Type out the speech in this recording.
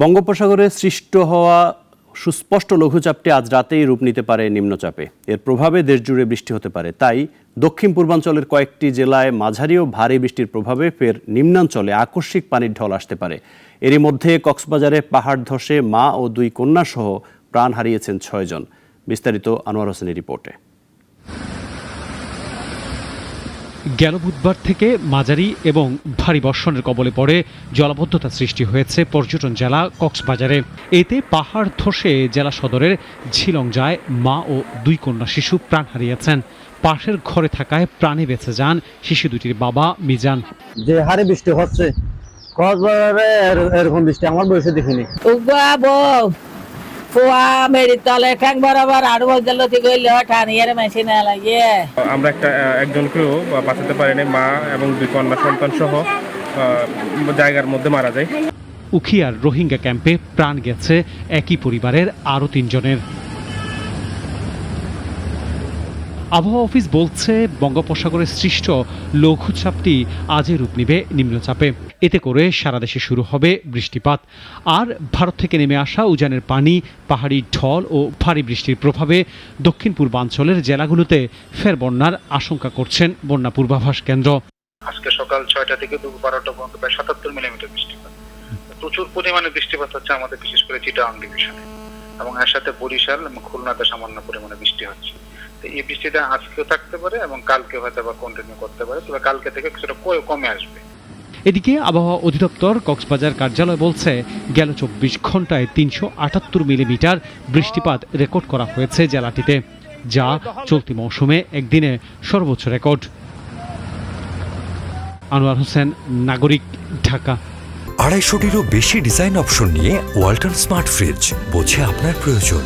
বঙ্গোপসাগরে সৃষ্ট হওয়া সুস্পষ্ট লঘুচাপটি আজ রাতেই রূপ নিতে পারে নিম্নচাপে। এর প্রভাবে দেশজুড়ে বৃষ্টি হতে পারে। তাই দক্ষিণ পূর্বাঞ্চলের কয়েকটি জেলায় মাঝারি ও ভারী বৃষ্টির প্রভাবে ফের নিম্নাঞ্চলে আকস্মিক পানির ঢল আসতে পারে। এরই মধ্যে কক্সবাজারে পাহাড় ধসে মা ও দুই কন্যা সহ প্রাণ হারিয়েছেন 6 জন। বিস্তারিত আনোয়ার হোসেনের রিপোর্টে। গেল বুধবার থেকে মাঝারি এবং ভারী বর্ষণের কবলে পড়ে জলাবদ্ধতা সৃষ্টি হয়েছে পর্যটন জেলা কক্সবাজারে। এতে পাহাড় ধসে জেলা সদরের ঝিলংজায় মা ও দুই কন্যা শিশু প্রাণ হারিয়েছেন। পাশের ঘরে থাকায় প্রাণে বেঁচে যান শিশু দুটির বাবা মিজান। যে হারে বৃষ্টি হচ্ছে কক্সবাজারে এরকম বৃষ্টি আমার বয়সে দেখিনি। আমরা একজনকেও বাঁচাতে পারিনি, মা এবং দুই কন্যা সন্তান সহ জায়গার মধ্যে মারা যায়। উখিয়ার রোহিঙ্গা ক্যাম্পে প্রাণ গেছে একই পরিবারের আরও 3 জনের। আবহাওয়া অফিস বলছে বঙ্গোপসাগরে সৃষ্ট লঘুচাপটি আজই রূপ নেবে নিম্নচাপে। এতে করে সারা দেশে শুরু হবে বৃষ্টিপাত। আর ভারত থেকে নেমে আসা উজানের পানি, পাহাড়ি ঢল ও ভারী বৃষ্টির প্রভাবে দক্ষিণ পূর্বাঞ্চলের জেলাগুলোতে ফের বন্যার আশঙ্কা করছেন বন্যা পূর্বাভাস কেন্দ্র। আজকে সকাল 6টা থেকে দুপুর 12টা পর্যন্ত প্রায় 77 মিলিমিটার বৃষ্টিপাত। প্রচুর পরিমাণে বৃষ্টিপাত হচ্ছে আমাদের, বিশেষ করে চিটাগাং ডিভিশনে, এবং এর সাথে বরিশাল এবং খুলনাতে সামান্য পরিমাণে বৃষ্টি হচ্ছে। তো এই বৃষ্টিটা আজকেও থাকতে পারে এবং কালকে হয়তো বা কন্টিনিউ করতে পারে, তবে কালকে থেকে কিছুটা কমে আসবে। এদিকে আবহাওয়া অধিদপ্তর কক্সবাজার কার্যালয় বলছে গেল 24 ঘন্টায় 378 মিলিমিটার বৃষ্টিপাত রেকর্ড করা হয়েছে জেলাটিতে, যা চলতি মৌসুমে একদিনে সর্বোচ্চ রেকর্ড। আনোয়ার হোসেন, নাগরিক, ঢাকা। 250টিরও বেশি ডিজাইন অপশন নিয়ে ওয়ালটন স্মার্ট ফ্রিজ, বোঝে আপনার প্রয়োজন।